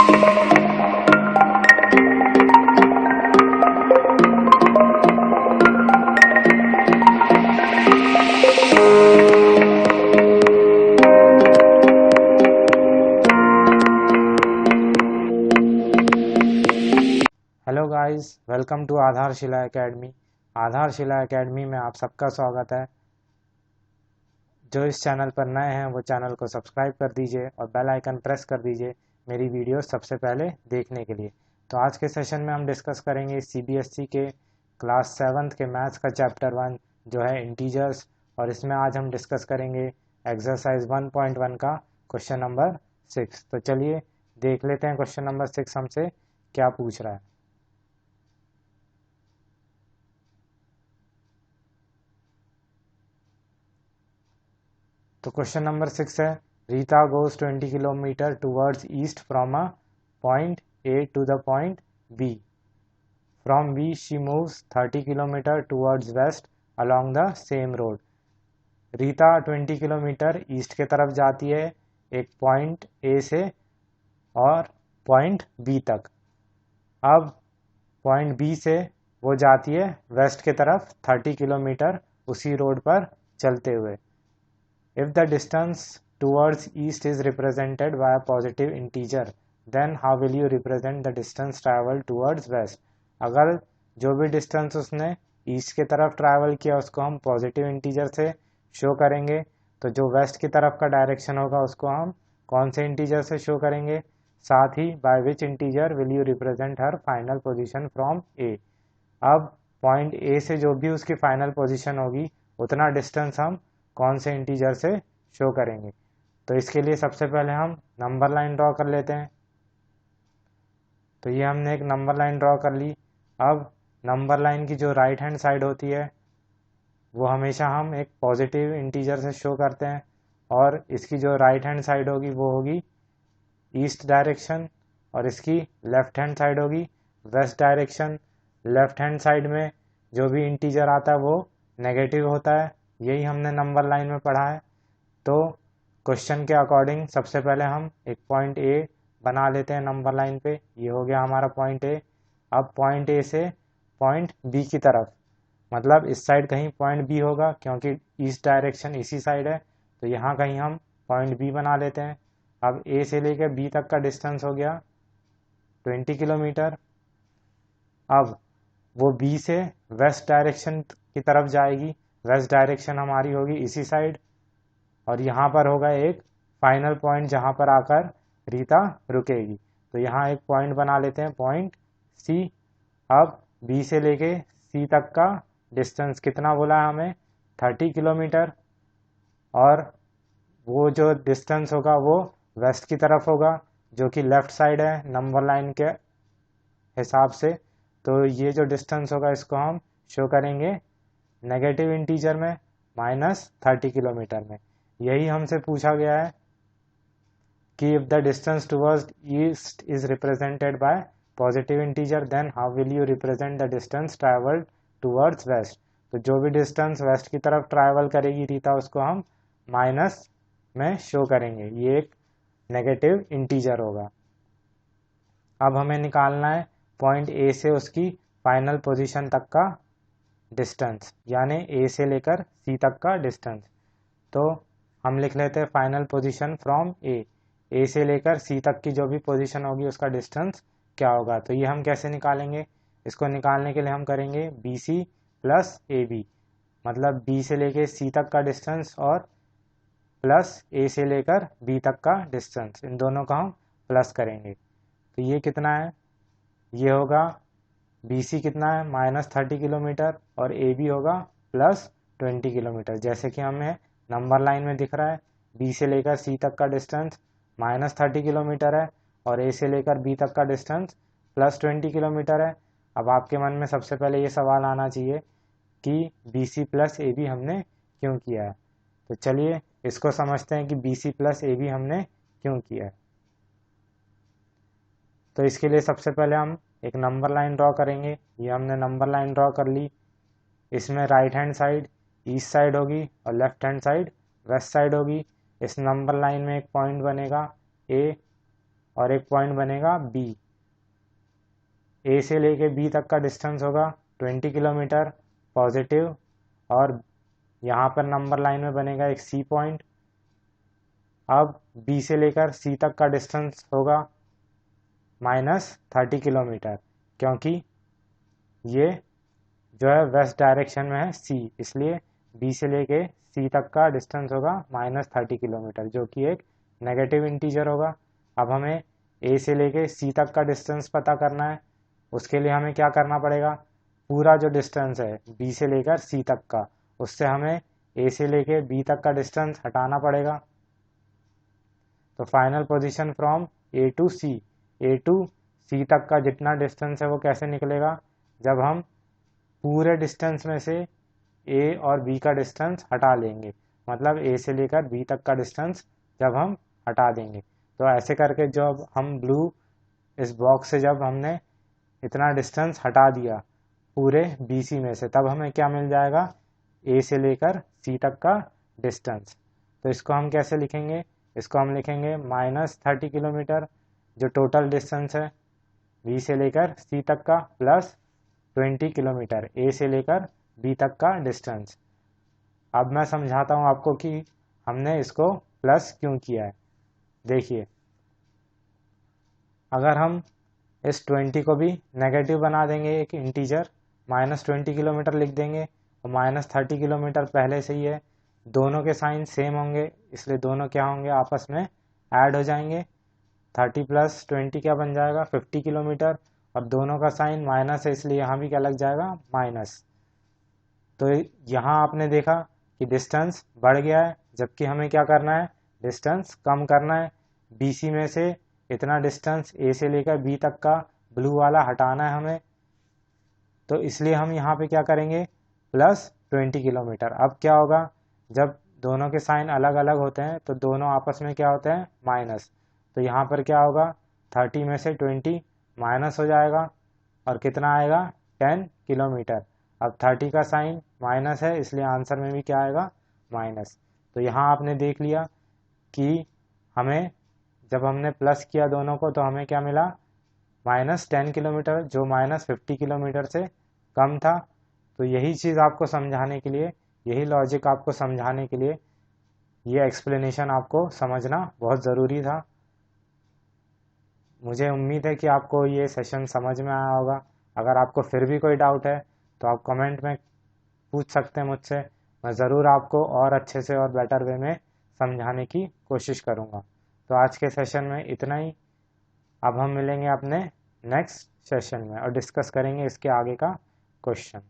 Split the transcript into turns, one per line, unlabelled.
Hello guys, welcome to आधारशिला academy. आधारशिला academy में आप सबका स्वागत है। जो इस चैनल पर नए हैं वो चैनल को सब्सक्राइब कर दीजिए और बेल आइकन प्रेस कर दीजिए मेरी वीडियो सबसे पहले देखने के लिए। तो आज के सेशन में हम डिस्कस करेंगे सीबीएसई के क्लास 7th के मैथ्स का चैप्टर 1 जो है इंटीजर्स, और इसमें आज हम डिस्कस करेंगे एक्सरसाइज 1.1 का क्वेश्चन नंबर 6। तो चलिए देख लेते हैं क्वेश्चन नंबर 6 हमसे क्या पूछ रहा है। तो क्वेश्चन नंबर 6 है, Rita goes 20 kilometre towards east from a point A to the point B. From B she moves 30 kilometre towards west along the same road. Rita 20 kilometre east के तरफ जाती है एक पॉइंट ए से और पॉइंट बी तक। अब पॉइंट बी से वो जाती है वेस्ट के तरफ 30 किलोमीटर उसी रोड पर चलते हुए। If the distance towards east is represented by a positive integer, then how will you represent the distance traveled towards west? अगर जो भी डिस्टेंस उसने ईस्ट की तरफ ट्रैवल किया उसको हम पॉजिटिव इंटीजर से शो करेंगे, तो जो वेस्ट की तरफ का डायरेक्शन होगा उसको हम कौन से इंटीजर से शो करेंगे? साथ ही by which integer will you represent her final position from A. अब पॉइंट ए से जो भी उसकी फाइनल पोजीशन होगी उतना डिस्टेंस हम कौन से इंटीजर से शो करेंगे? तो इसके लिए सबसे पहले हम नंबर लाइन ड्रॉ कर लेते हैं। तो ये हमने एक नंबर लाइन ड्रॉ कर ली। अब नंबर लाइन की जो राइट हैंड साइड होती है वो हमेशा हम एक पॉजिटिव इंटीजर से शो करते हैं, और इसकी जो राइट हैंड साइड होगी वो होगी ईस्ट डायरेक्शन, और इसकी लेफ्ट हैंड साइड होगी west direction. Left hand side में जो भी इंटीजर आता है वो नेगेटिव होता है, यही हमने नंबर लाइन में पढ़ा है। तो क्वेश्चन के अकॉर्डिंग सबसे पहले हम एक पॉइंट ए बना लेते हैं नंबर लाइन पे। ये हो गया हमारा पॉइंट ए। अब पॉइंट ए से पॉइंट बी की तरफ, मतलब इस साइड कहीं पॉइंट बी होगा क्योंकि ईस्ट डायरेक्शन इसी साइड है, तो यहाँ कहीं हम पॉइंट बी बना लेते हैं। अब ए से लेकर बी तक का डिस्टेंस हो गया 20 किलोमीटर। अब वो बी से वेस्ट डायरेक्शन की तरफ जाएगी, वेस्ट डायरेक्शन हमारी होगी इसी साइड, और यहाँ पर होगा एक फाइनल पॉइंट जहाँ पर आकर रीता रुकेगी। तो यहाँ एक पॉइंट बना लेते हैं, पॉइंट सी। अब बी से लेके सी तक का डिस्टेंस कितना बोला है हमें? 30 किलोमीटर, और वो जो डिस्टेंस होगा वो वेस्ट की तरफ होगा जो कि लेफ्ट साइड है नंबर लाइन के हिसाब से। तो ये जो डिस्टेंस होगा इसको हम शो करेंगे नेगेटिव इंटीजर में, -30 किलोमीटर में। यही हमसे पूछा गया है कि if the distance towards east is represented by positive integer then how will you represent the distance travelled towards west. तो जो भी डिस्टेंस वेस्ट की तरफ ट्रैवल करेगी रीता उसको हम माइनस में शो करेंगे, ये एक नेगेटिव इंटीजर होगा। अब हमें निकालना है पॉइंट ए से उसकी फाइनल पोजीशन तक का डिस्टेंस, यानी ए से लेकर सी तक का डिस्टेंस। तो हम लिख लेते हैं फाइनल पोजीशन फ्रॉम ए से लेकर सी तक की जो भी पोजीशन होगी उसका डिस्टेंस क्या होगा। तो ये हम कैसे निकालेंगे? इसको निकालने के लिए हम करेंगे B C plus A B, मतलब बी से लेकर सी तक का डिस्टेंस और प्लस ए से लेकर बी तक का डिस्टेंस, इन दोनों का हम प्लस करेंगे। तो ये कितना है? ये होगा बी सी कितना है? -30 किलोमीटर, और ए बी होगा +20 किलोमीटर। जैसे कि हमें नंबर लाइन में दिख रहा है, बी से लेकर सी तक का डिस्टेंस -30 किलोमीटर है और ए से लेकर बी तक का डिस्टेंस +20 किलोमीटर है। अब आपके मन में सबसे पहले ये सवाल आना चाहिए कि B C plus A B हमने क्यों किया है। तो चलिए इसको समझते हैं कि B C plus A B हमने क्यों किया है। तो इसके लिए सबसे पहले हम एक नंबर लाइन ड्रॉ करेंगे। ये हमने नंबर लाइन ड्रॉ कर ली। इसमें right hand side east side होगी और left hand side west side होगी। इस नंबर लाइन में एक पॉइंट बनेगा ए, और एक पॉइंट बनेगा बी। ए से लेके बी तक का डिस्टेंस होगा 20 किलोमीटर पॉजिटिव, और यहाँ पर नंबर लाइन में बनेगा एक सी पॉइंट। अब बी से लेकर सी तक का डिस्टेंस होगा -30 किलोमीटर, क्योंकि ये जो है वेस्ट डायरेक्शन में है सी, इसलिए बी से लेके सी तक का डिस्टेंस होगा -30 किलोमीटर, जो कि एक नेगेटिव इंटीजर होगा। अब हमें ए से लेके सी तक का डिस्टेंस पता करना है। उसके लिए हमें क्या करना पड़ेगा, पूरा जो डिस्टेंस है बी से लेकर सी तक का, उससे हमें ए से लेके बी तक का डिस्टेंस हटाना पड़ेगा। तो final position from A to C, A to C तक का जितना डिस्टेंस है वो कैसे निकलेगा, जब हम पूरे डिस्टेंस में से ए और बी का डिस्टेंस हटा लेंगे, मतलब ए से लेकर बी तक का डिस्टेंस जब हम हटा देंगे। तो ऐसे करके जब हम ब्लू इस बॉक्स से जब हमने इतना डिस्टेंस हटा दिया पूरे बी सी में से, तब हमें क्या मिल जाएगा, ए से लेकर सी तक का डिस्टेंस। तो इसको हम कैसे लिखेंगे, इसको हम लिखेंगे -30 किलोमीटर जो टोटल डिस्टेंस है बी से लेकर सी तक का, प्लस 20 किलोमीटर ए से लेकर बी तक का डिस्टेंस। अब मैं समझाता हूँ आपको कि हमने इसको प्लस क्यों किया है। देखिए, अगर हम इस 20 को भी नेगेटिव बना देंगे, एक इंटीजर -20 किलोमीटर लिख देंगे, और -30 किलोमीटर पहले से ही है, दोनों के साइन सेम होंगे, इसलिए दोनों क्या होंगे, आपस में ऐड हो जाएंगे। 30 + 20 क्या बन जाएगा, 50 किलोमीटर, और दोनों का साइन माइनस है, इसलिए यहाँ भी क्या लग जाएगा, माइनस। तो यहाँ आपने देखा कि डिस्टेंस बढ़ गया है, जबकि हमें क्या करना है, डिस्टेंस कम करना है। BC में से इतना डिस्टेंस ए से लेकर बी तक का ब्लू वाला हटाना है हमें, तो इसलिए हम यहाँ पे क्या करेंगे, +20 किलोमीटर। अब क्या होगा, जब दोनों के साइन अलग अलग होते हैं तो दोनों आपस में क्या होते हैं, माइनस। तो यहाँ पर क्या होगा, 30 में से 20 माइनस हो जाएगा, और कितना आएगा, 10 किलोमीटर। अब 30 का साइन माइनस है, इसलिए आंसर में भी क्या आएगा, माइनस। तो यहाँ आपने देख लिया कि हमें जब हमने प्लस किया दोनों को तो हमें क्या मिला, -10 किलोमीटर, जो -50 किलोमीटर से कम था। तो यही चीज़ आपको समझाने के लिए, यही लॉजिक आपको समझाने के लिए, ये एक्सप्लेनेशन आपको समझना बहुत ज़रूरी था। मुझे उम्मीद है कि आपको ये सेशन समझ में आया होगा। अगर आपको फिर भी कोई डाउट है तो आप कमेंट में पूछ सकते हैं मुझसे, मैं ज़रूर आपको और अच्छे से और बेटर वे में समझाने की कोशिश करूँगा। तो आज के सेशन में इतना ही। अब हम मिलेंगे अपने नेक्स्ट सेशन में और डिस्कस करेंगे इसके आगे का क्वेश्चन।